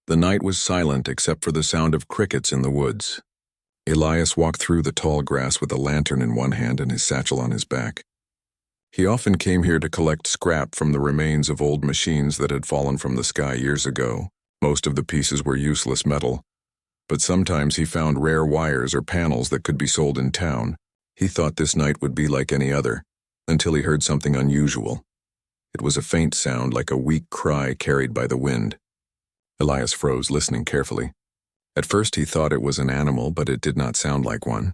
The night was silent except for the sound of crickets in the woods. Elias walked through the tall grass with a lantern in one hand and his satchel on his back. He often came here to collect scrap from the remains of old machines that had fallen from the sky years ago. Most of the pieces were useless metal, but sometimes he found rare wires or panels that could be sold in town. He thought this night would be like any other, until he heard something unusual. It was a faint sound like a weak cry carried by the wind. Elias froze, listening carefully. At first he thought it was an animal, but it did not sound like one.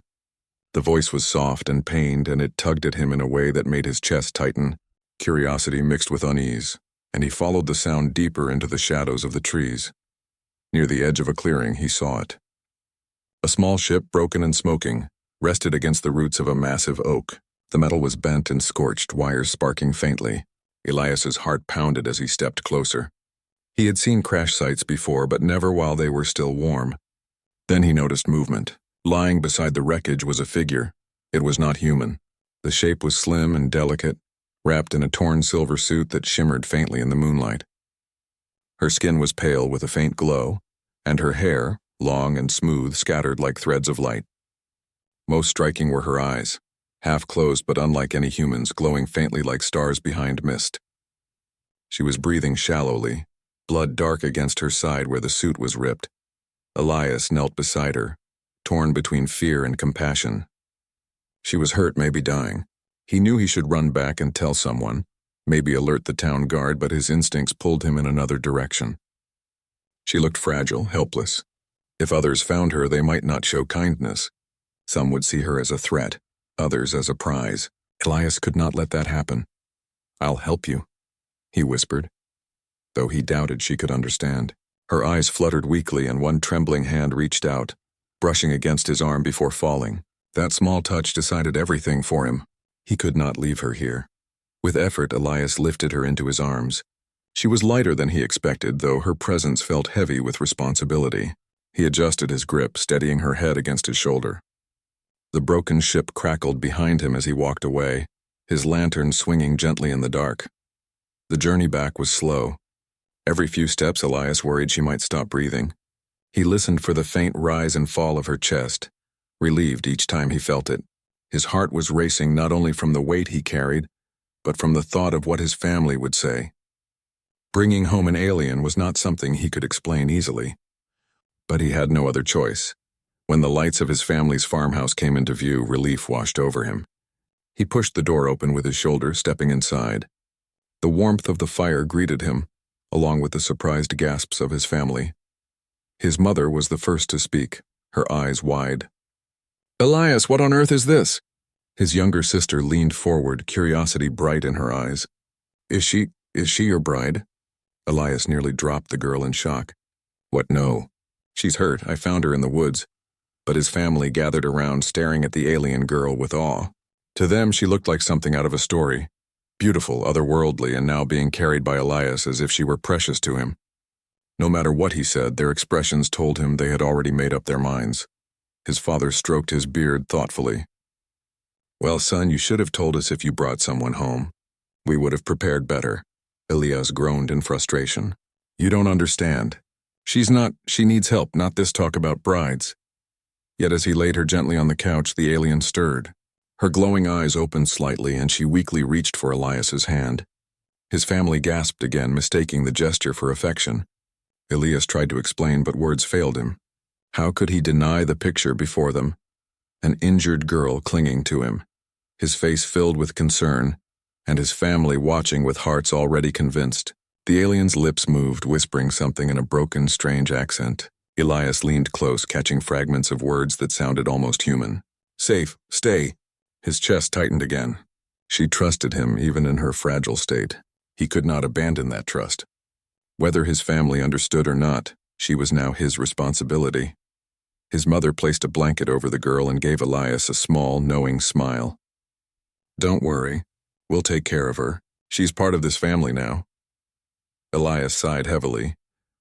The voice was soft and pained, and it tugged at him in a way that made his chest tighten. Curiosity mixed with unease, and he followed the sound deeper into the shadows of the trees. Near the edge of a clearing, he saw it. A small ship, broken and smoking, rested against the roots of a massive oak. The metal was bent and scorched, wires sparking faintly. Elias's heart pounded as he stepped closer. He had seen crash sites before, but never while they were still warm. Then he noticed movement. Lying beside the wreckage was a figure. It was not human. The shape was slim and delicate, wrapped in a torn silver suit that shimmered faintly in the moonlight. Her skin was pale with a faint glow, and her hair, long and smooth, scattered like threads of light. Most striking were her eyes, half closed but unlike any human's, glowing faintly like stars behind mist. She was breathing shallowly, blood dark against her side where the suit was ripped. Elias knelt beside her, torn between fear and compassion. She was hurt, maybe dying. He knew he should run back and tell someone, maybe alert the town guard, but his instincts pulled him in another direction. She looked fragile, helpless. If others found her, they might not show kindness. Some would see her as a threat, others as a prize. Elias could not let that happen. "I'll help you," he whispered, though he doubted she could understand. Her eyes fluttered weakly and one trembling hand reached out, brushing against his arm before falling. That small touch decided everything for him. He could not leave her here. With effort, Elias lifted her into his arms. She was lighter than he expected, though her presence felt heavy with responsibility. He adjusted his grip, steadying her head against his shoulder. The broken ship crackled behind him as he walked away, his lantern swinging gently in the dark. The journey back was slow. Every few steps, Elias worried she might stop breathing. He listened for the faint rise and fall of her chest, relieved each time he felt it. His heart was racing not only from the weight he carried, but from the thought of what his family would say. Bringing home an alien was not something he could explain easily. But he had no other choice. When the lights of his family's farmhouse came into view, relief washed over him. He pushed the door open with his shoulder, stepping inside. The warmth of the fire greeted him, along with the surprised gasps of his family. His mother was the first to speak, her eyes wide. "Elias, what on earth is this?" His younger sister leaned forward, curiosity bright in her eyes. Is she your bride?" Elias nearly dropped the girl in shock. "What, no. She's hurt. I found her in the woods." But his family gathered around, staring at the alien girl with awe. To them, she looked like something out of a story. Beautiful, otherworldly, and now being carried by Elias as if she were precious to him. No matter what he said, their expressions told him they had already made up their minds. His father stroked his beard thoughtfully. "Well, son, you should have told us if you brought someone home. We would have prepared better." Elias groaned in frustration. "You don't understand. She needs help, not this talk about brides." Yet as he laid her gently on the couch, the alien stirred. Her glowing eyes opened slightly, and she weakly reached for Elias's hand. His family gasped again, mistaking the gesture for affection. Elias tried to explain, but words failed him. How could he deny the picture before them? An injured girl clinging to him, his face filled with concern, and his family watching with hearts already convinced. The alien's lips moved, whispering something in a broken, strange accent. Elias leaned close, catching fragments of words that sounded almost human. "Safe, stay." His chest tightened again. She trusted him, even in her fragile state. He could not abandon that trust. Whether his family understood or not, she was now his responsibility. His mother placed a blanket over the girl and gave Elias a small, knowing smile. "Don't worry. We'll take care of her. She's part of this family now." Elias sighed heavily,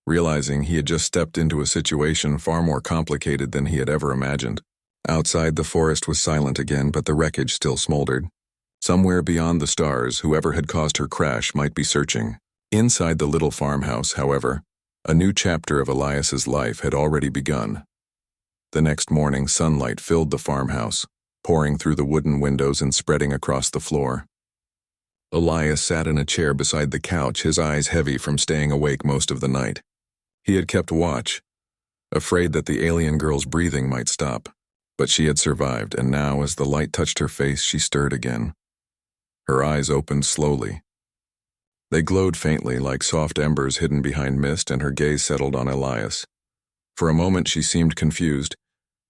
realizing he had just stepped into a situation far more complicated than he had ever imagined. Outside, the forest was silent again, but the wreckage still smoldered. Somewhere beyond the stars, whoever had caused her crash might be searching. Inside the little farmhouse, however, A new chapter of Elias's life had already begun. The next morning, sunlight filled the farmhouse, pouring through the wooden windows and spreading across the floor. Elias sat in a chair beside the couch, his eyes heavy from staying awake most of the night. He had kept watch, afraid that the alien girl's breathing might stop. But she had survived, and now, as the light touched her face, she stirred again. Her eyes opened slowly. They glowed faintly like soft embers hidden behind mist, and her gaze settled on Elias. For a moment she seemed confused,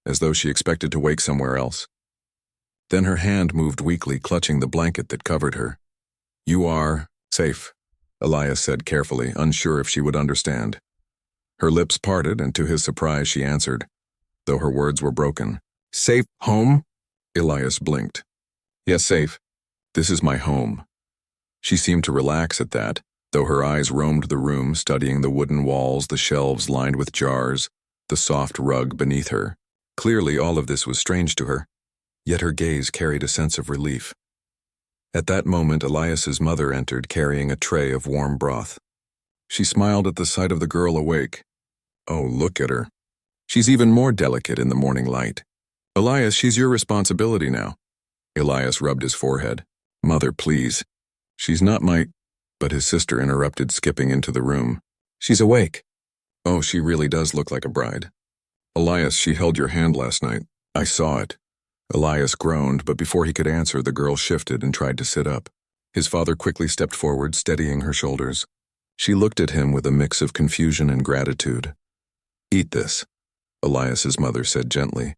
as though she expected to wake somewhere else. Then her hand moved weakly, clutching the blanket that covered her. "You are safe," Elias said carefully, unsure if she would understand. Her lips parted, and to his surprise she answered, though her words were broken. "Safe home?" Elias blinked. "Yes, safe. This is my home." She seemed to relax at that, though her eyes roamed the room, studying the wooden walls, the shelves lined with jars, the soft rug beneath her. Clearly all of this was strange to her, yet her gaze carried a sense of relief. At that moment, Elias's mother entered, carrying a tray of warm broth. She smiled at the sight of the girl awake. Oh, look at her. She's even more delicate in the morning light. "Elias, she's your responsibility now." Elias rubbed his forehead. "Mother, please. She's not my—" But his sister interrupted, skipping into the room. "She's awake." "Oh, she really does look like a bride." "Elias, she held your hand last night. I saw it." Elias groaned, but before he could answer, the girl shifted and tried to sit up. His father quickly stepped forward, steadying her shoulders. She looked at him with a mix of confusion and gratitude. "Eat this," Elias's mother said gently,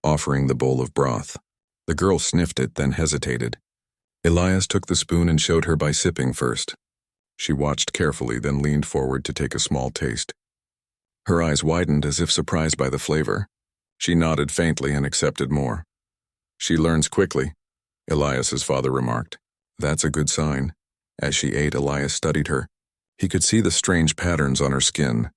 offering the bowl of broth. The girl sniffed it, then hesitated. Elias took the spoon and showed her by sipping first. She watched carefully, then leaned forward to take a small taste. Her eyes widened as if surprised by the flavor. She nodded faintly and accepted more. "She learns quickly," Elias's father remarked. "That's a good sign." As she ate, Elias studied her. He could see the strange patterns on her skin,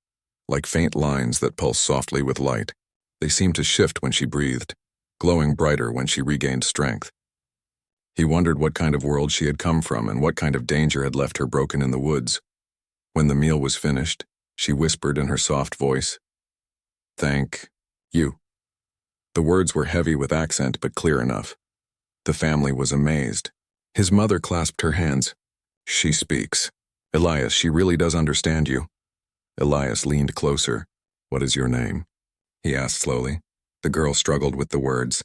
like faint lines that pulse softly with light. They seemed to shift when she breathed, glowing brighter when she regained strength. He wondered what kind of world she had come from and what kind of danger had left her broken in the woods. When the meal was finished, she whispered in her soft voice, "Thank you." The words were heavy with accent, but clear enough. The family was amazed. His mother clasped her hands. "She speaks. Elias, she really does understand you." Elias leaned closer. "What is your name?" he asked slowly. The girl struggled with the words.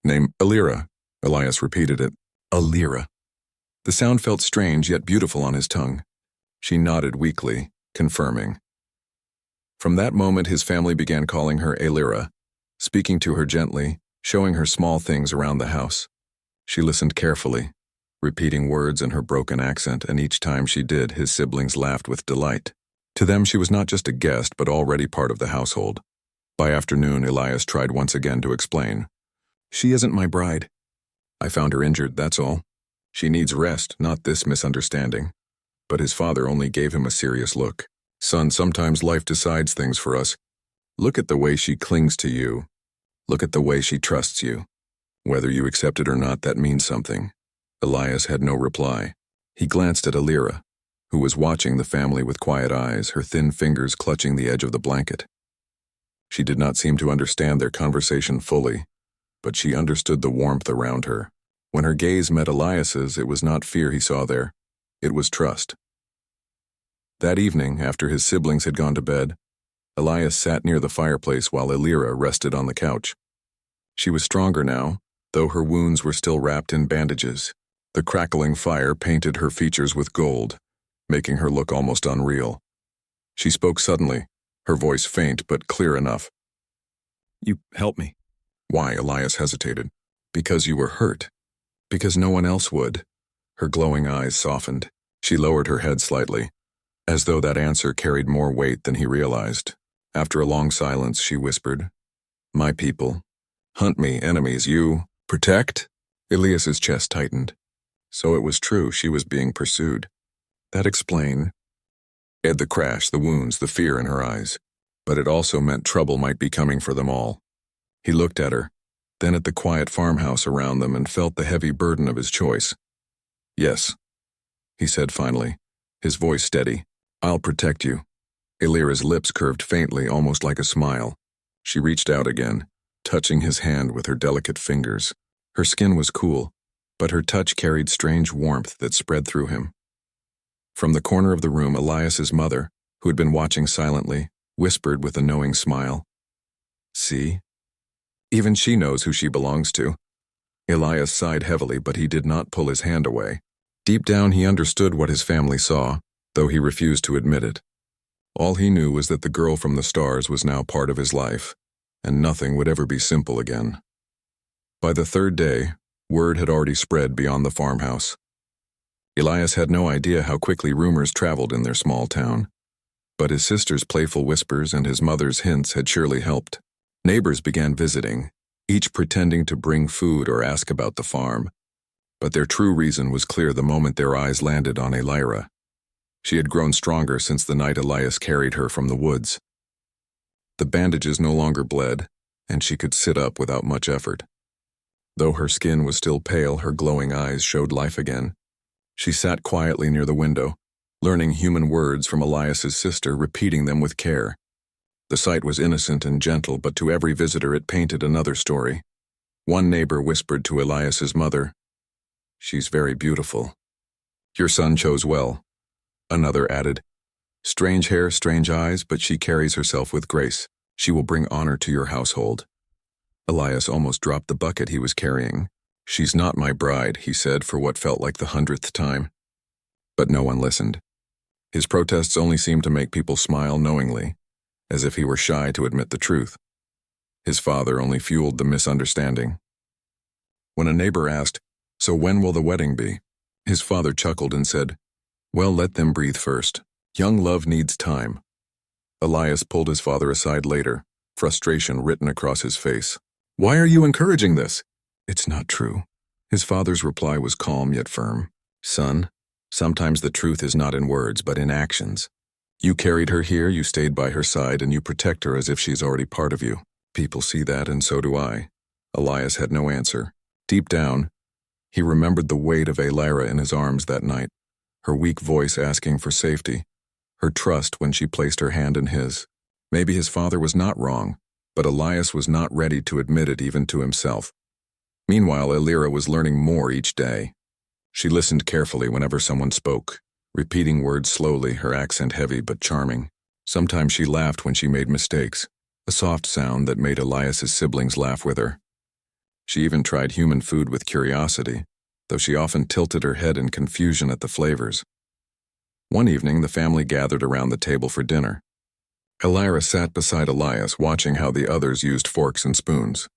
"Name Alira." Elias repeated it. "Alira." The sound felt strange yet beautiful on his tongue. She nodded weakly, confirming. From that moment his family began calling her Alira, speaking to her gently, showing her small things around the house. She listened carefully, repeating words in her broken accent, and each time she did, his siblings laughed with delight. To them she was not just a guest, but already part of the household. By afternoon, Elias tried once again to explain. "She isn't my bride. I found her injured, that's all. She needs rest, not this misunderstanding." But his father only gave him a serious look. "Son, sometimes life decides things for us. Look at the way she clings to you. Look at the way she trusts you. Whether you accept it or not, that means something." Elias had no reply. He glanced at Alira, who was watching the family with quiet eyes, her thin fingers clutching the edge of the blanket. She did not seem to understand their conversation fully, but she understood the warmth around her. When her gaze met Elias's, it was not fear he saw there. It was trust. That evening, after his siblings had gone to bed, Elias sat near the fireplace while Alira rested on the couch. She was stronger now, though her wounds were still wrapped in bandages. The crackling fire painted her features with gold, making her look almost unreal. She spoke suddenly, her voice faint but clear enough. "You help me." "Why?" Elias hesitated. "Because you were hurt. Because no one else would." Her glowing eyes softened. She lowered her head slightly, as though that answer carried more weight than he realized. After a long silence, she whispered, "My people. Hunt me, enemies, you. Protect?" Elias's chest tightened. So it was true, she was being pursued. That explained the crash, the wounds, the fear in her eyes. But it also meant trouble might be coming for them all. He looked at her, then at the quiet farmhouse around them, and felt the heavy burden of his choice. "Yes," he said finally, his voice steady. "I'll protect you. Elira's lips curved faintly, almost like a smile. She reached out again, touching his hand with her delicate fingers. Her skin was cool, but her touch carried strange warmth that spread through him. From the corner of the room, Elias's mother, who had been watching silently, whispered with a knowing smile, "See? Even she knows who she belongs to." Elias sighed heavily, but he did not pull his hand away. Deep down he understood what his family saw, though he refused to admit it. All he knew was that the girl from the stars was now part of his life, and nothing would ever be simple again. By the third day, word had already spread beyond the farmhouse. Elias had no idea how quickly rumors traveled in their small town, but his sister's playful whispers and his mother's hints had surely helped. Neighbors began visiting, each pretending to bring food or ask about the farm, but their true reason was clear the moment their eyes landed on Elira. She had grown stronger since the night Elias carried her from the woods. The bandages no longer bled, and she could sit up without much effort. Though her skin was still pale, her glowing eyes showed life again. She sat quietly near the window, learning human words from Elias's sister, repeating them with care. The sight was innocent and gentle, but to every visitor it painted another story. One neighbor whispered to Elias's mother, "She's very beautiful. Your son chose well." Another added, "Strange hair, strange eyes, but she carries herself with grace. She will bring honor to your household." Elias almost dropped the bucket he was carrying. "She's not my bride," he said for what felt like the 100th time. But no one listened. His protests only seemed to make people smile knowingly, as if he were shy to admit the truth. His father only fueled the misunderstanding. When a neighbor asked, "So when will the wedding be?" his father chuckled and said, "Well, let them breathe first. Young love needs time." Elias pulled his father aside later, frustration written across his face. "Why are you encouraging this?" "It's not true." His father's reply was calm yet firm. "Son, sometimes the truth is not in words, but in actions. You carried her here, you stayed by her side, and you protect her as if she's already part of you. People see that, and so do I." Elias had no answer. Deep down, he remembered the weight of Elira in his arms that night, her weak voice asking for safety, her trust when she placed her hand in his. Maybe his father was not wrong, but Elias was not ready to admit it even to himself. Meanwhile, Elira was learning more each day. She listened carefully whenever someone spoke, repeating words slowly, her accent heavy but charming. Sometimes she laughed when she made mistakes, a soft sound that made Elias's siblings laugh with her. She even tried human food with curiosity, though she often tilted her head in confusion at the flavors. One evening, the family gathered around the table for dinner. Elira sat beside Elias, watching how the others used forks and spoons.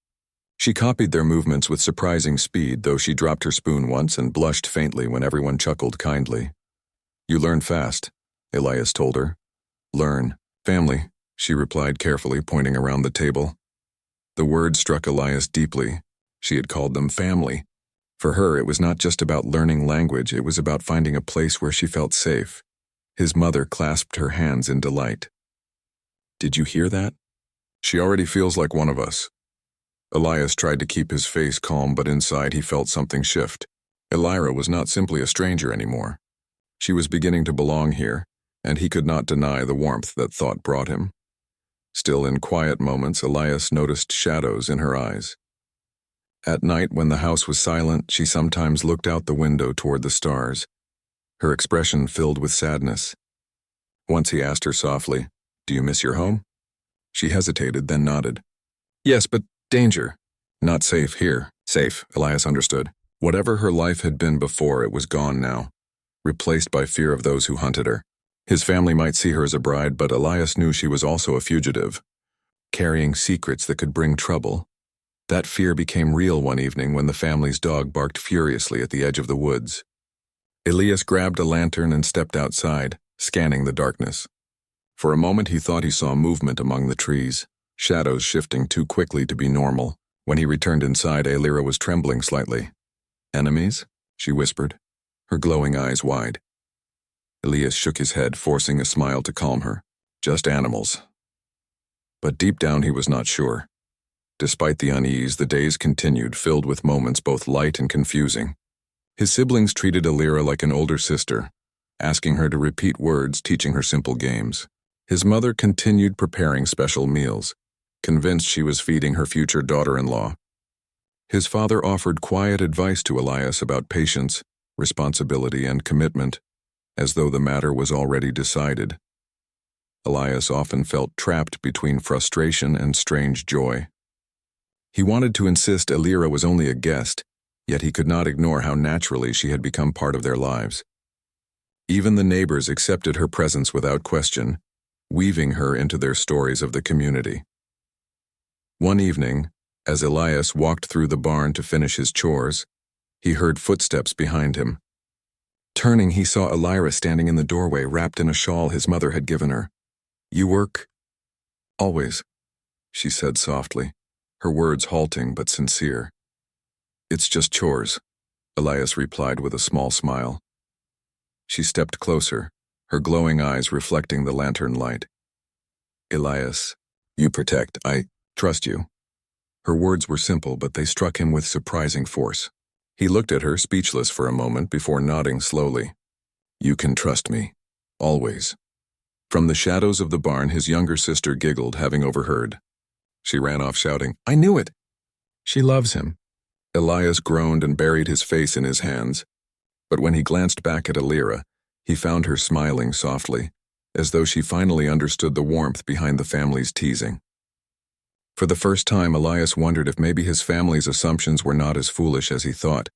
She copied their movements with surprising speed, though she dropped her spoon once and blushed faintly when everyone chuckled kindly. "You learn fast," Elias told her. "Learn. Family," she replied carefully, pointing around the table. The word struck Elias deeply. She had called them family. For her, it was not just about learning language, it was about finding a place where she felt safe. His mother clasped her hands in delight. "Did you hear that? She already feels like one of us." Elias tried to keep his face calm, but inside he felt something shift. Elira was not simply a stranger anymore. She was beginning to belong here, and he could not deny the warmth that thought brought him. Still, in quiet moments, Elias noticed shadows in her eyes. At night, when the house was silent, she sometimes looked out the window toward the stars, her expression filled with sadness. Once he asked her softly, "Do you miss your home?" She hesitated, then nodded. "Yes, but danger." "Not safe here." Safe, Elias understood. Whatever her life had been before, it was gone now, replaced by fear of those who hunted her. His family might see her as a bride, but Elias knew she was also a fugitive, carrying secrets that could bring trouble. That fear became real one evening when the family's dog barked furiously at the edge of the woods. Elias grabbed a lantern and stepped outside, scanning the darkness. For a moment he thought he saw movement among the trees, shadows shifting too quickly to be normal. When he returned inside, Elira was trembling slightly. "Enemies?" she whispered, her glowing eyes wide. Elias shook his head, forcing a smile to calm her. "Just animals." But deep down he was not sure. Despite the unease, the days continued, filled with moments both light and confusing. His siblings treated Elira like an older sister, asking her to repeat words, teaching her simple games. His mother continued preparing special meals, convinced she was feeding her future daughter-in-law. His father offered quiet advice to Elias about patience, responsibility, and commitment, as though the matter was already decided. Elias often felt trapped between frustration and strange joy. He wanted to insist Elira was only a guest, yet he could not ignore how naturally she had become part of their lives. Even the neighbors accepted her presence without question, weaving her into their stories of the community. One evening, as Elias walked through the barn to finish his chores, he heard footsteps behind him. Turning, he saw Elira standing in the doorway wrapped in a shawl his mother had given her. "You work?" "Always," she said softly, her words halting but sincere. "It's just chores," Elias replied with a small smile. She stepped closer, her glowing eyes reflecting the lantern light. "Elias, you protect. I trust you." Her words were simple, but they struck him with surprising force. He looked at her, speechless for a moment, before nodding slowly. "You can trust me. Always." From the shadows of the barn, his younger sister giggled, having overheard. She ran off shouting, "I knew it! She loves him." Elias groaned and buried his face in his hands. But when he glanced back at Elira, he found her smiling softly, as though she finally understood the warmth behind the family's teasing. For the first time, Elias wondered if maybe his family's assumptions were not as foolish as he thought.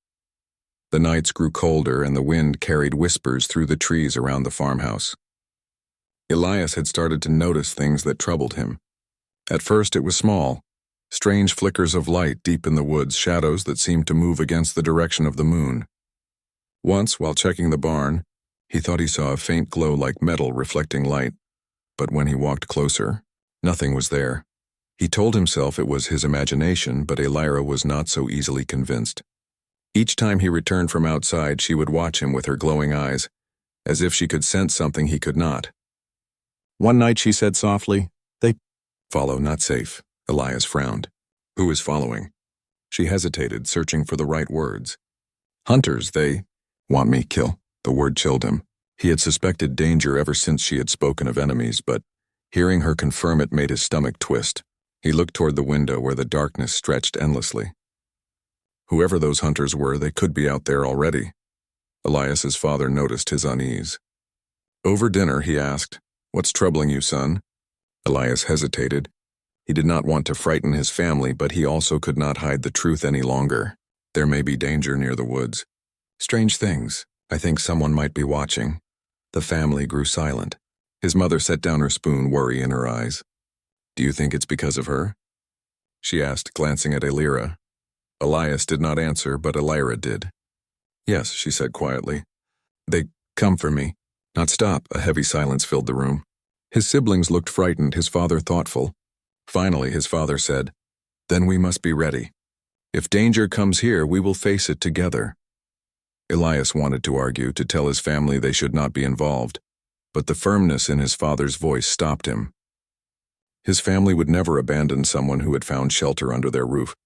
The nights grew colder and the wind carried whispers through the trees around the farmhouse. Elias had started to notice things that troubled him. At first it was small, strange flickers of light deep in the woods, shadows that seemed to move against the direction of the moon. Once, while checking the barn, he thought he saw a faint glow like metal reflecting light, but when he walked closer, nothing was there. He told himself it was his imagination, but Elira was not so easily convinced. Each time he returned from outside, she would watch him with her glowing eyes, as if she could sense something he could not. One night she said softly, "They follow, not safe." Elias frowned. "Who is following?" She hesitated, searching for the right words. "Hunters, they want me, kill." The word chilled him. He had suspected danger ever since she had spoken of enemies, but hearing her confirm it made his stomach twist. He looked toward the window where the darkness stretched endlessly. Whoever those hunters were, they could be out there already. Elias's father noticed his unease. Over dinner, he asked, "What's troubling you, son?" Elias hesitated. He did not want to frighten his family, but he also could not hide the truth any longer. There may be danger near the woods. "Strange things. I think someone might be watching." The family grew silent. His mother set down her spoon, worry in her eyes. "Do you think it's because of her?" she asked, glancing at Elira. Elias did not answer, but Elira did. "Yes," she said quietly. "They come for me." "Not stop." A heavy silence filled the room. His siblings looked frightened, his father thoughtful. Finally, his father said, "Then we must be ready. If danger comes here, we will face it together." Elias wanted to argue, to tell his family they should not be involved, but the firmness in his father's voice stopped him. His family would never abandon someone who had found shelter under their roof.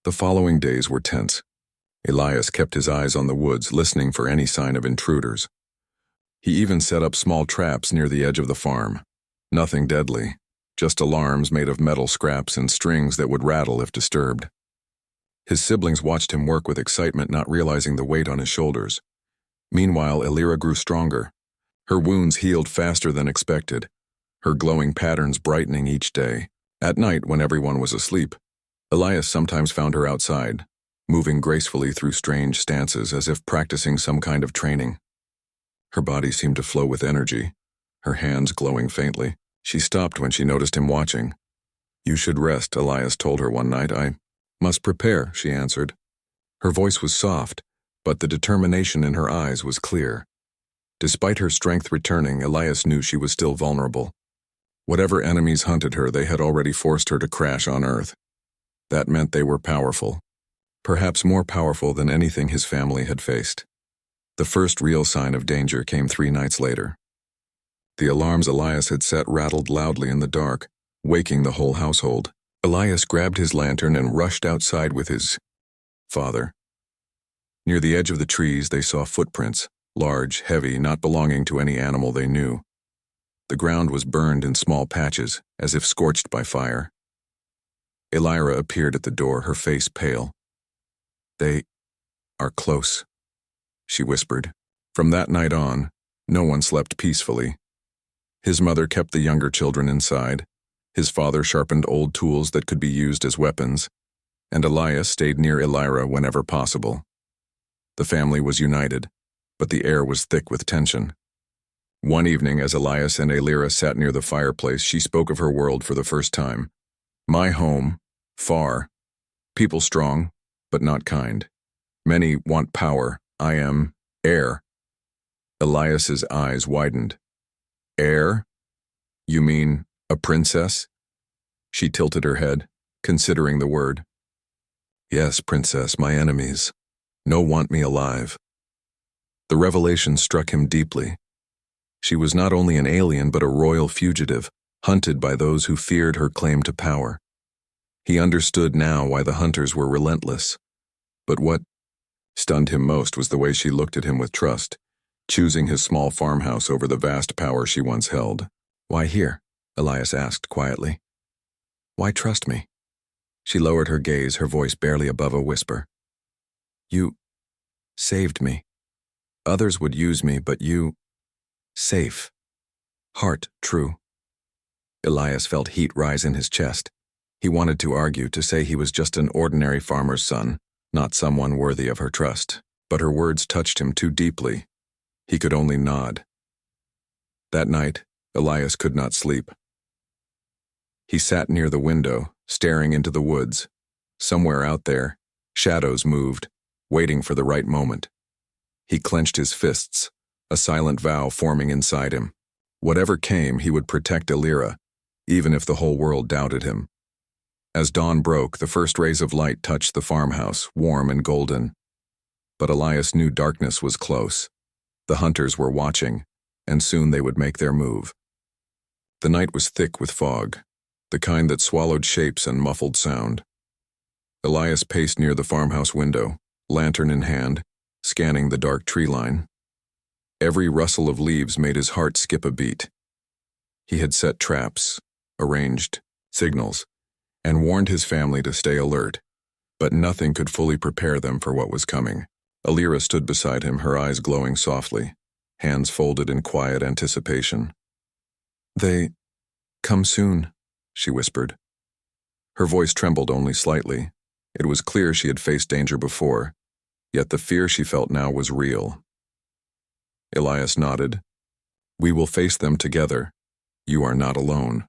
The following days were tense. Elias kept his eyes on the woods, listening for any sign of intruders. He even set up small traps near the edge of the farm. Nothing deadly, just alarms made of metal scraps and strings that would rattle if disturbed. His siblings watched him work with excitement, not realizing the weight on his shoulders. Meanwhile, Elira grew stronger. Her wounds healed faster than expected, her glowing patterns brightening each day. At night, when everyone was asleep, Elias sometimes found her outside, moving gracefully through strange stances as if practicing some kind of training. Her body seemed to flow with energy, her hands glowing faintly. She stopped when she noticed him watching. "You should rest," Elias told her one night. "I must prepare," she answered. Her voice was soft, but the determination in her eyes was clear. Despite her strength returning, Elias knew she was still vulnerable. Whatever enemies hunted her, they had already forced her to crash on Earth. That meant they were powerful, perhaps more powerful than anything his family had faced. The first real sign of danger came 3 nights later. The alarms Elias had set rattled loudly in the dark, waking the whole household. Elias grabbed his lantern and rushed outside with his father. Near the edge of the trees, they saw footprints, large, heavy, not belonging to any animal they knew. The ground was burned in small patches, as if scorched by fire. Elira appeared at the door, her face pale. "They are close," she whispered. From that night on, no one slept peacefully. His mother kept the younger children inside, his father sharpened old tools that could be used as weapons, and Elias stayed near Elira whenever possible. The family was united, but the air was thick with tension. One evening, as Elias and Elira sat near the fireplace, she spoke of her world for the first time. "My home, far. People strong, but not kind. Many want power. I am heir." Elias's eyes widened. "Heir? You mean a princess?" She tilted her head, considering the word. "Yes, princess, my enemies. No want me alive." The revelation struck him deeply. She was not only an alien but a royal fugitive, hunted by those who feared her claim to power. He understood now why the hunters were relentless. But what stunned him most was the way she looked at him with trust, choosing his small farmhouse over the vast power she once held. "Why here?" Elias asked quietly. "Why trust me?" She lowered her gaze, her voice barely above a whisper. "You saved me. Others would use me, but you... safe. Heart true." Elias felt heat rise in his chest. He wanted to argue, to say he was just an ordinary farmer's son, not someone worthy of her trust. But her words touched him too deeply. He could only nod. That night, Elias could not sleep. He sat near the window, staring into the woods. Somewhere out there, shadows moved, waiting for the right moment. He clenched his fists, a silent vow forming inside him. Whatever came, he would protect Elira, even if the whole world doubted him. As dawn broke, the first rays of light touched the farmhouse, warm and golden. But Elias knew darkness was close. The hunters were watching, and soon they would make their move. The night was thick with fog, the kind that swallowed shapes and muffled sound. Elias paced near the farmhouse window, lantern in hand, scanning the dark tree line. Every rustle of leaves made his heart skip a beat. He had set traps, arranged signals, and warned his family to stay alert, but nothing could fully prepare them for what was coming. Elira stood beside him, her eyes glowing softly, hands folded in quiet anticipation. "They come soon," she whispered. Her voice trembled only slightly. It was clear she had faced danger before, yet the fear she felt now was real. Elias nodded. "We will face them together. You are not alone."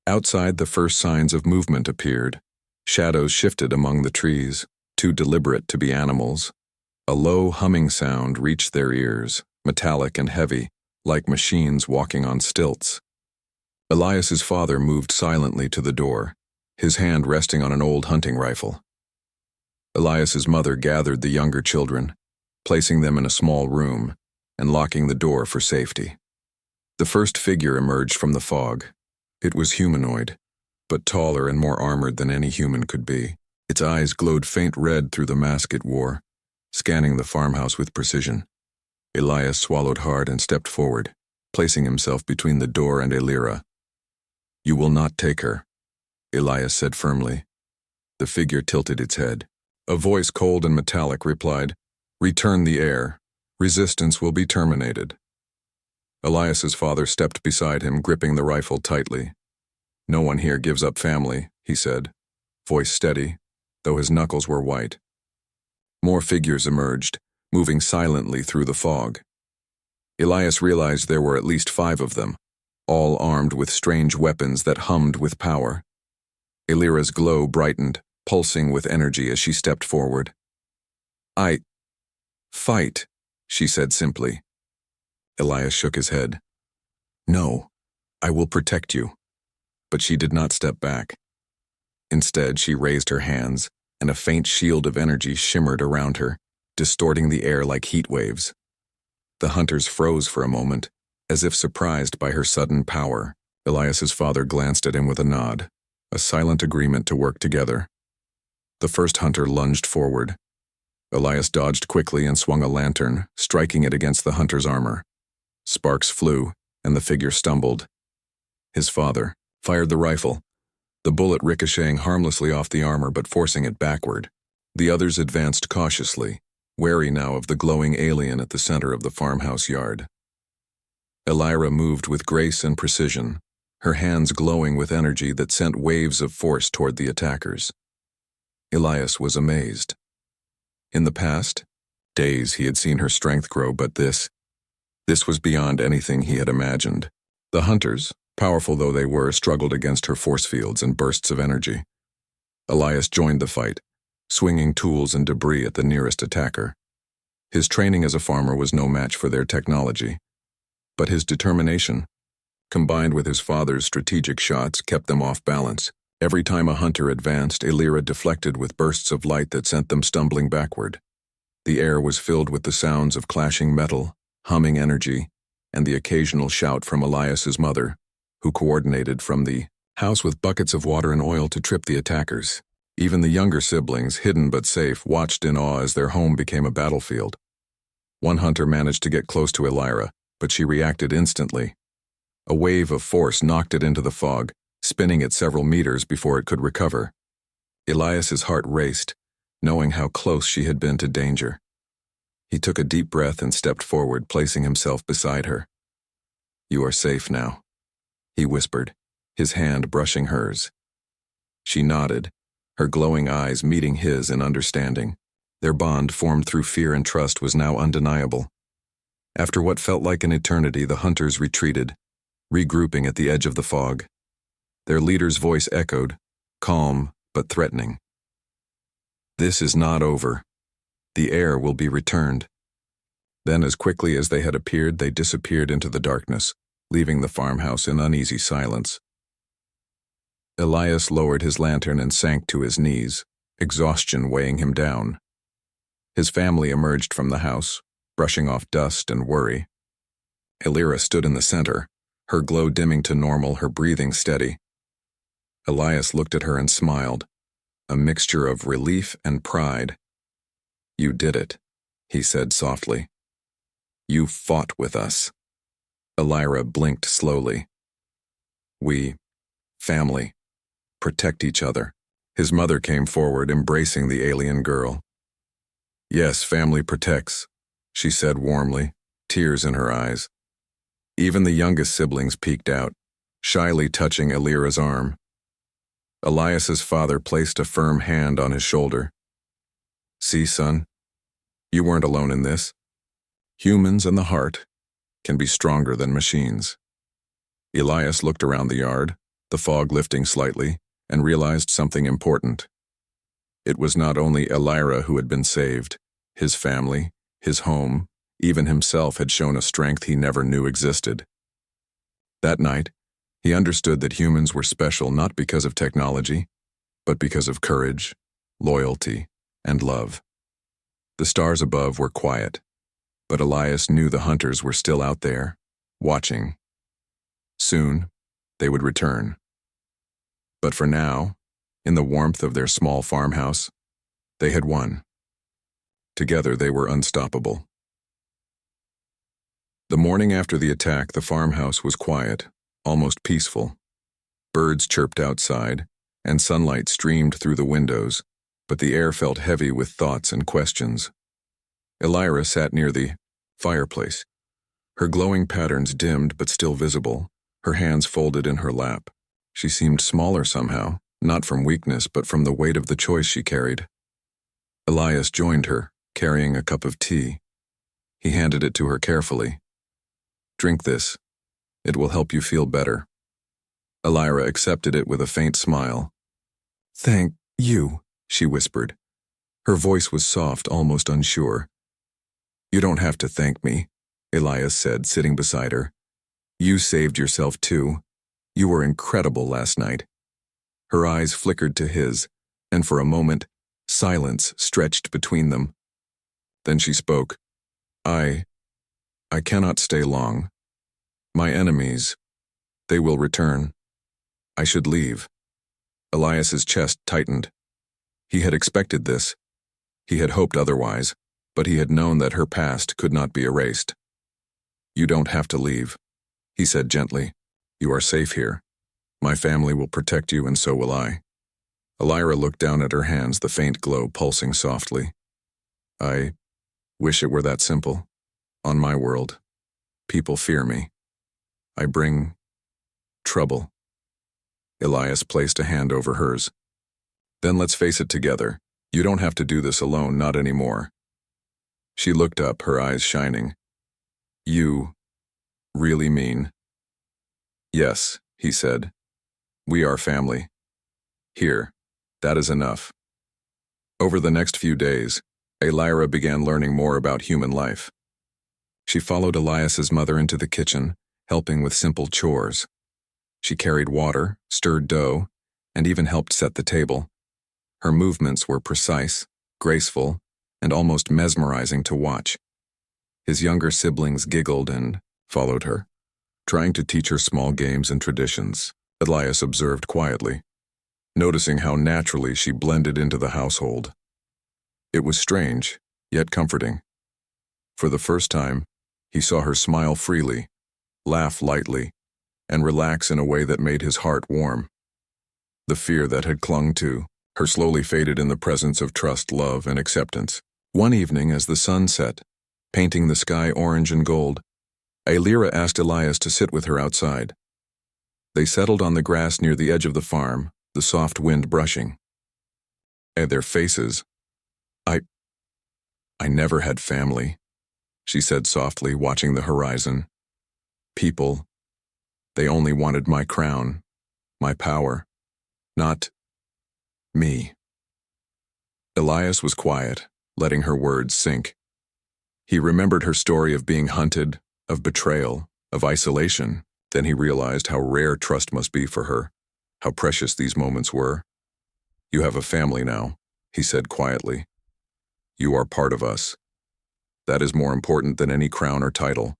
Outside, the first signs of movement appeared. Shadows shifted among the trees, too deliberate to be animals. A low humming sound reached their ears, metallic and heavy, like machines walking on stilts. Elias's father moved silently to the door, his hand resting on an old hunting rifle. Elias's mother gathered the younger children, placing them in a small room and locking the door for safety. The first figure emerged from the fog. It was humanoid, but taller and more armored than any human could be. Its eyes glowed faint red through the mask it wore, scanning the farmhouse with precision. Elias swallowed hard and stepped forward, placing himself between the door and Elira. "You will not take her," Elias said firmly. The figure tilted its head. A voice cold and metallic replied, "Return the heir. Resistance will be terminated." Elias's father stepped beside him, gripping the rifle tightly. "No one here gives up family," he said, voice steady, though his knuckles were white. More figures emerged, moving silently through the fog. Elias realized there were at least 5 of them, all armed with strange weapons that hummed with power. Elira's glow brightened, pulsing with energy as she stepped forward. "I fight," she said simply. Elias shook his head. "No, I will protect you." But she did not step back. Instead, she raised her hands, and a faint shield of energy shimmered around her, distorting the air like heat waves. The hunters froze for a moment, as if surprised by her sudden power. Elias's father glanced at him with a nod, a silent agreement to work together. The first hunter lunged forward. Elias dodged quickly and swung a lantern, striking it against the hunter's armor. Sparks flew, and the figure stumbled. His father fired the rifle, the bullet ricocheting harmlessly off the armor but forcing it backward. The others advanced cautiously, wary now of the glowing alien at the center of the farmhouse yard. Elira moved with grace and precision, her hands glowing with energy that sent waves of force toward the attackers. Elias was amazed. In the past days he had seen her strength grow, but this was beyond anything he had imagined. The hunters, powerful though they were, struggled against her force fields and bursts of energy. Elias joined the fight, swinging tools and debris at the nearest attacker. His training as a farmer was no match for their technology, but his determination, combined with his father's strategic shots, kept them off balance. Every time a hunter advanced, Elira deflected with bursts of light that sent them stumbling backward. The air was filled with the sounds of clashing metal, humming energy, and the occasional shout from Elias's mother, who coordinated from the house with buckets of water and oil to trip the attackers. Even the younger siblings, hidden but safe, watched in awe as their home became a battlefield. One hunter managed to get close to Elira, but she reacted instantly. A wave of force knocked it into the fog, spinning it several meters before it could recover. Elias's heart raced, knowing how close she had been to danger. He took a deep breath and stepped forward, placing himself beside her. "You are safe now," he whispered, his hand brushing hers. She nodded, her glowing eyes meeting his in understanding. Their bond, formed through fear and trust, was now undeniable. After what felt like an eternity, the hunters retreated, regrouping at the edge of the fog. Their leader's voice echoed, calm but threatening. "This is not over. The heir will be returned." Then, as quickly as they had appeared, they disappeared into the darkness, leaving the farmhouse in uneasy silence. Elias lowered his lantern and sank to his knees, exhaustion weighing him down. His family emerged from the house, brushing off dust and worry. Elira stood in the center, her glow dimming to normal, her breathing steady. Elias looked at her and smiled, a mixture of relief and pride. "You did it," he said softly. "You fought with us." Elira blinked slowly. "We, family, protect each other." His mother came forward, embracing the alien girl. "Yes, family protects," she said warmly, tears in her eyes. Even the youngest siblings peeked out, shyly touching Elira's arm. Elias's father placed a firm hand on his shoulder. "See, son, you weren't alone in this. Humans and the heart can be stronger than machines." Elias looked around the yard, the fog lifting slightly, and realized something important. It was not only Elira who had been saved. His family, his home, even himself had shown a strength he never knew existed. That night, he understood that humans were special not because of technology, but because of courage, loyalty, and love. The stars above were quiet, but Elias knew the hunters were still out there, watching. Soon, they would return. But for now, in the warmth of their small farmhouse, they had won. Together they were unstoppable. The morning after the attack, the farmhouse was quiet, almost peaceful. Birds chirped outside, and sunlight streamed through the windows, but the air felt heavy with thoughts and questions. Elira sat near the fireplace, her glowing patterns dimmed but still visible, her hands folded in her lap. She seemed smaller somehow, not from weakness but from the weight of the choice she carried. Elias joined her, carrying a cup of tea. He handed it to her carefully. "Drink this. It will help you feel better." Elira accepted it with a faint smile. "Thank you," she whispered. Her voice was soft, almost unsure. "You don't have to thank me," Elias said, sitting beside her. "You saved yourself too. You were incredible last night." Her eyes flickered to his, and for a moment, silence stretched between them. Then she spoke. I cannot stay long. My enemies, they will return. I should leave." Elias's chest tightened. He had expected this. He had hoped otherwise, but he had known that her past could not be erased. "You don't have to leave. he said gently. You are safe here. My family will protect you, and so will I. Elira looked down at her hands, the faint glow pulsing softly. I wish it were that simple. On my world, people fear me. I bring trouble. Elias placed a hand over hers. Then let's face it together. You don't have to do this alone, not anymore. She looked up, her eyes shining. You really mean? Yes, he said. We are family. Here, that is enough. Over the next few days, Elira began learning more about human life. She followed Elias's mother into the kitchen, helping with simple chores. She carried water, stirred dough, and even helped set the table. Her movements were precise, graceful, and almost mesmerizing to watch. His younger siblings giggled and followed her, trying to teach her small games and traditions. Elias observed quietly, noticing how naturally she blended into the household. It was strange, yet comforting. For the first time, he saw her smile freely, laugh lightly, and relax in a way that made his heart warm. The fear that had clung to her slowly faded in the presence of trust, love, and acceptance. One evening, as the sun set, painting the sky orange and gold, Elira asked Elias to sit with her outside. They settled on the grass near the edge of the farm, the soft wind brushing. At their faces, I never had family, she said softly, watching the horizon. People, they only wanted my crown, my power, not me. Elias was quiet, letting her words sink. He remembered her story of being hunted, of betrayal, of isolation. Then he realized how rare trust must be for her, how precious these moments were. You have a family now, he said quietly. You are part of us. That is more important than any crown or title.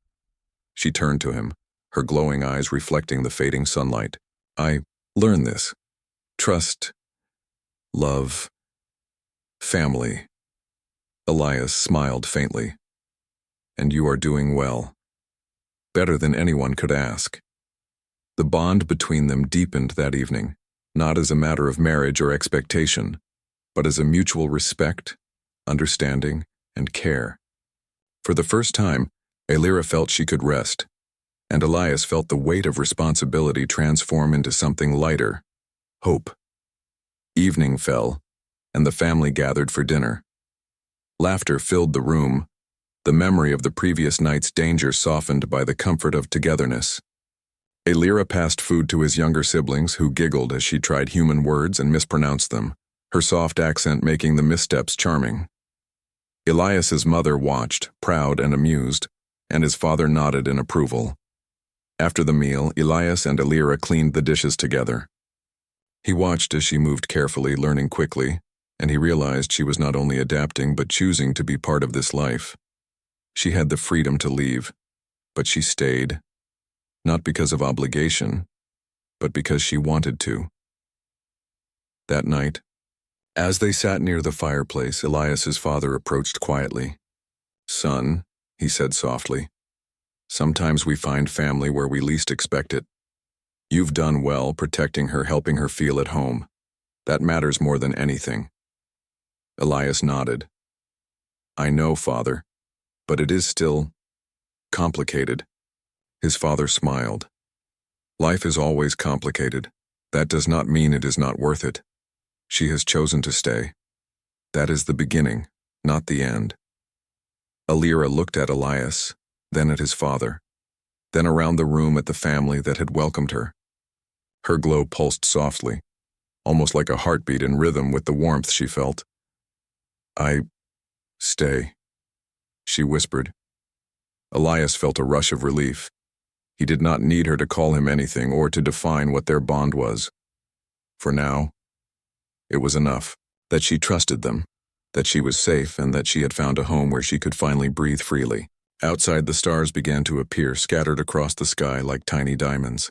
She turned to him, her glowing eyes reflecting the fading sunlight. I learned this. Trust, love, family. Elias smiled faintly. And you are doing well. Better than anyone could ask. The bond between them deepened that evening, not as a matter of marriage or expectation, but as a mutual respect, understanding, and care. For the first time, Elira felt she could rest, and Elias felt the weight of responsibility transform into something lighter, hope. Evening fell, and the family gathered for dinner. Laughter filled the room, the memory of the previous night's danger softened by the comfort of togetherness. Elira passed food to his younger siblings, who giggled as she tried human words and mispronounced them, her soft accent making the missteps charming. Elias's mother watched, proud and amused, and his father nodded in approval. After the meal, Elias and Elira cleaned the dishes together. He watched as she moved carefully, learning quickly, and he realized she was not only adapting but choosing to be part of this life. She had the freedom to leave, but she stayed, not because of obligation, but because she wanted to. That night, as they sat near the fireplace, Elias's father approached quietly. Son, he said softly, sometimes we find family where we least expect it. You've done well protecting her, helping her feel at home. That matters more than anything. Elias nodded. I know, father, but it is still complicated. His father smiled. Life is always complicated. That does not mean it is not worth it. She has chosen to stay. That is the beginning, not the end. Elira looked at Elias, then at his father, then around the room at the family that had welcomed her. Her glow pulsed softly, almost like a heartbeat in rhythm with the warmth she felt. I stay, she whispered. Elias felt a rush of relief. He did not need her to call him anything or to define what their bond was. For now, it was enough that she trusted them, that she was safe, and that she had found a home where she could finally breathe freely. Outside, the stars began to appear, scattered across the sky like tiny diamonds.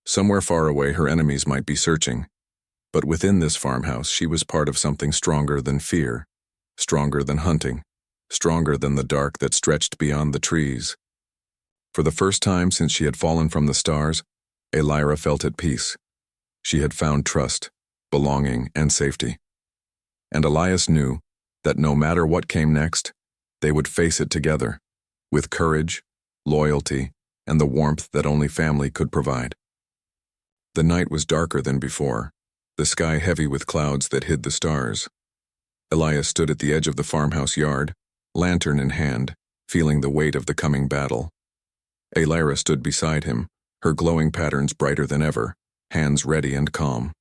Somewhere far away, her enemies might be searching. But within this farmhouse, she was part of something stronger than fear, stronger than hunting, stronger than the dark that stretched beyond the trees. For the first time since she had fallen from the stars, Elira felt at peace. She had found trust, belonging, and safety. And Elias knew that no matter what came next, they would face it together, with courage, loyalty, and the warmth that only family could provide. The night was darker than before, the sky heavy with clouds that hid the stars. Elias stood at the edge of the farmhouse yard, lantern in hand, feeling the weight of the coming battle. Elira stood beside him, her glowing patterns brighter than ever, hands ready and calm.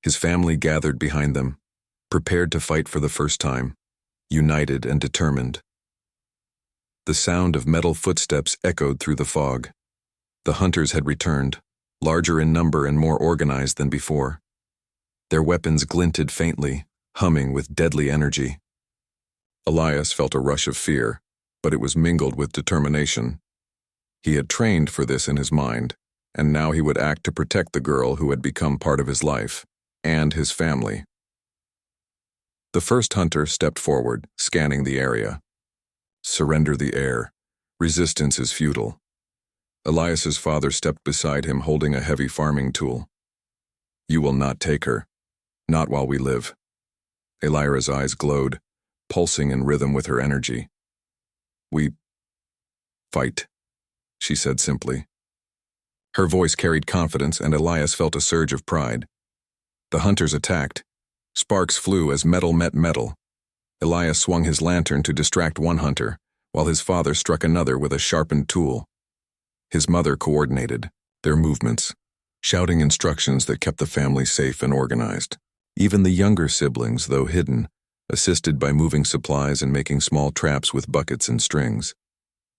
His family gathered behind them, prepared to fight for the first time, united and determined. The sound of metal footsteps echoed through the fog. The hunters had returned, larger in number and more organized than before. Their weapons glinted faintly, humming with deadly energy. Elias felt a rush of fear, but it was mingled with determination. He had trained for this in his mind, and now he would act to protect the girl who had become part of his life, and his family. The first hunter stepped forward, scanning the area. Surrender the air. Resistance is futile. Elias's father stepped beside him holding a heavy farming tool. You will not take her. Not while we live. Elira's eyes glowed, pulsing in rhythm with her energy. We fight, she said simply. Her voice carried confidence, and Elias felt a surge of pride. The hunters attacked. Sparks flew as metal met metal. Elias swung his lantern to distract one hunter, while his father struck another with a sharpened tool. His mother coordinated their movements, shouting instructions that kept the family safe and organized. Even the younger siblings, though hidden, assisted by moving supplies and making small traps with buckets and strings.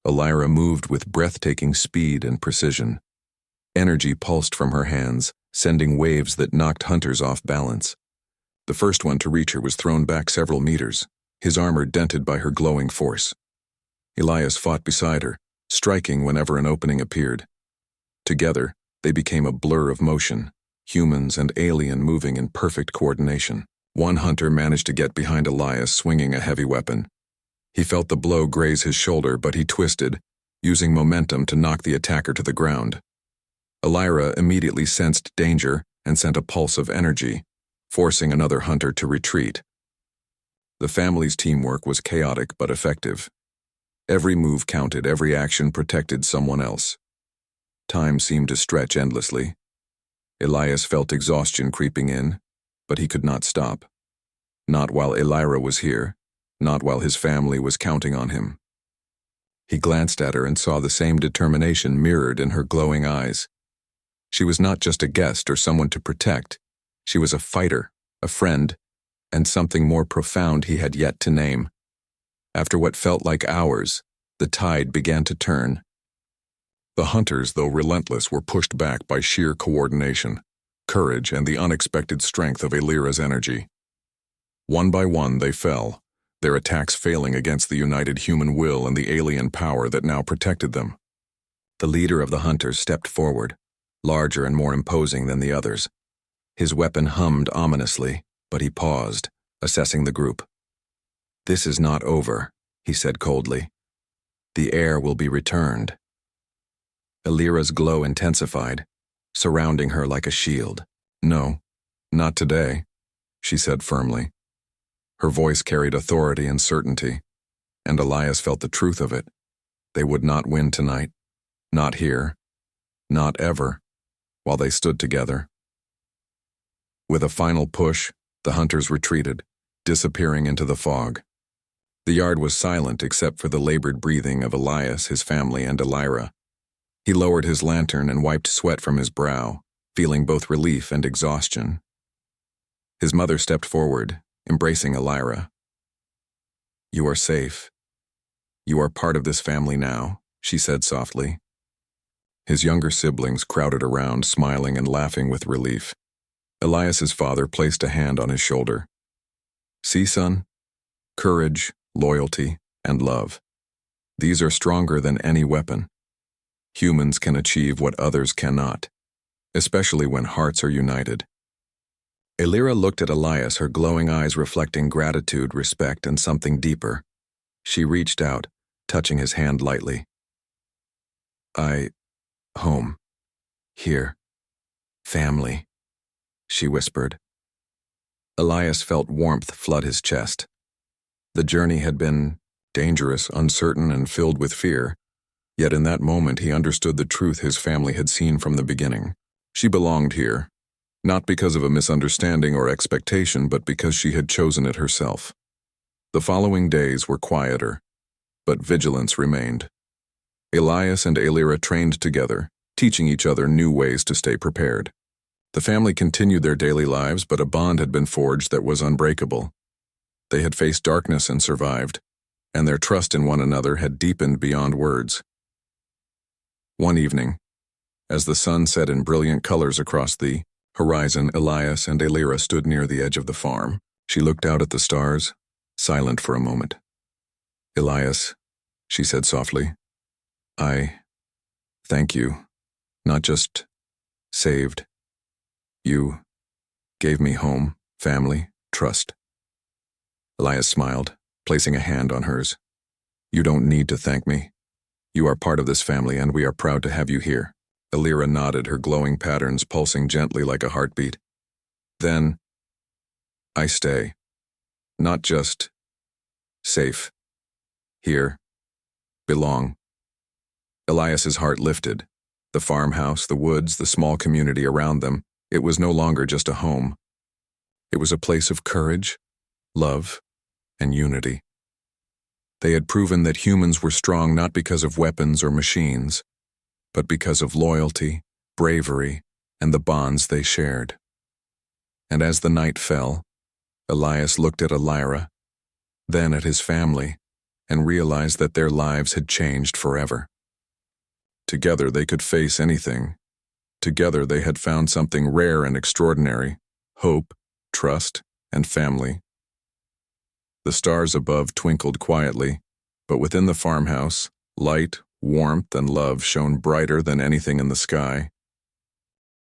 Elira moved with breathtaking speed and precision. Energy pulsed from her hands, sending waves that knocked hunters off balance. The first one to reach her was thrown back several meters, his armor dented by her glowing force. Elias fought beside her, striking whenever an opening appeared. Together, they became a blur of motion, humans and alien moving in perfect coordination. One hunter managed to get behind Elias, swinging a heavy weapon. He felt the blow graze his shoulder, but he twisted, using momentum to knock the attacker to the ground. Elira immediately sensed danger and sent a pulse of energy, forcing another hunter to retreat. The family's teamwork was chaotic but effective. Every move counted, every action protected someone else. Time seemed to stretch endlessly. Elias felt exhaustion creeping in, but he could not stop. Not while Elira was here, not while his family was counting on him. He glanced at her and saw the same determination mirrored in her glowing eyes. She was not just a guest or someone to protect. She was a fighter, a friend, and something more profound he had yet to name. After what felt like hours, the tide began to turn. The hunters, though relentless, were pushed back by sheer coordination, courage, and the unexpected strength of Elira's energy. One by one they fell, their attacks failing against the united human will and the alien power that now protected them. The leader of the hunters stepped forward, larger and more imposing than the others. His weapon hummed ominously, but he paused, assessing the group. "This is not over," he said coldly. "The air will be returned." Elira's glow intensified, surrounding her like a shield. "No, not today," she said firmly. Her voice carried authority and certainty, and Elias felt the truth of it. They would not win tonight. Not here. Not ever, while they stood together. With a final push, the hunters retreated, disappearing into the fog. The yard was silent except for the labored breathing of Elias, his family, and Elira. He lowered his lantern and wiped sweat from his brow, feeling both relief and exhaustion. His mother stepped forward, embracing Elira. "You are safe. You are part of this family now," she said softly. His younger siblings crowded around, smiling and laughing with relief. Elias's father placed a hand on his shoulder. "See, son? Courage, loyalty, and love. These are stronger than any weapon. Humans can achieve what others cannot, especially when hearts are united." Elira looked at Elias, her glowing eyes reflecting gratitude, respect, and something deeper. She reached out, touching his hand lightly. Home. Here. Family, she whispered. Elias felt warmth flood his chest. The journey had been dangerous, uncertain, and filled with fear, yet in that moment he understood the truth his family had seen from the beginning. She belonged here, not because of a misunderstanding or expectation, but because she had chosen it herself. The following days were quieter, but vigilance remained. Elias and Alira trained together, teaching each other new ways to stay prepared. The family continued their daily lives, but a bond had been forged that was unbreakable. They had faced darkness and survived, and their trust in one another had deepened beyond words. One evening, as the sun set in brilliant colors across the horizon, Elias and Alira stood near the edge of the farm. She looked out at the stars, silent for a moment. "Elias," she said softly, "I thank you. Not just saved. You gave me home, family, trust." Elias smiled, placing a hand on hers. "You don't need to thank me. You are part of this family, and we are proud to have you here." Alira nodded, her glowing patterns pulsing gently like a heartbeat. "Then, I stay. Not just safe. Here. Belong." Elias's heart lifted. The farmhouse, the woods, the small community around them, it was no longer just a home. It was a place of courage, love, and unity. They had proven that humans were strong not because of weapons or machines, but because of loyalty, bravery, and the bonds they shared. And as the night fell, Elias looked at Alira, then at his family, and realized that their lives had changed forever. Together they could face anything. Together they had found something rare and extraordinary: hope, trust, and family. The stars above twinkled quietly, but within the farmhouse, light, warmth, and love shone brighter than anything in the sky.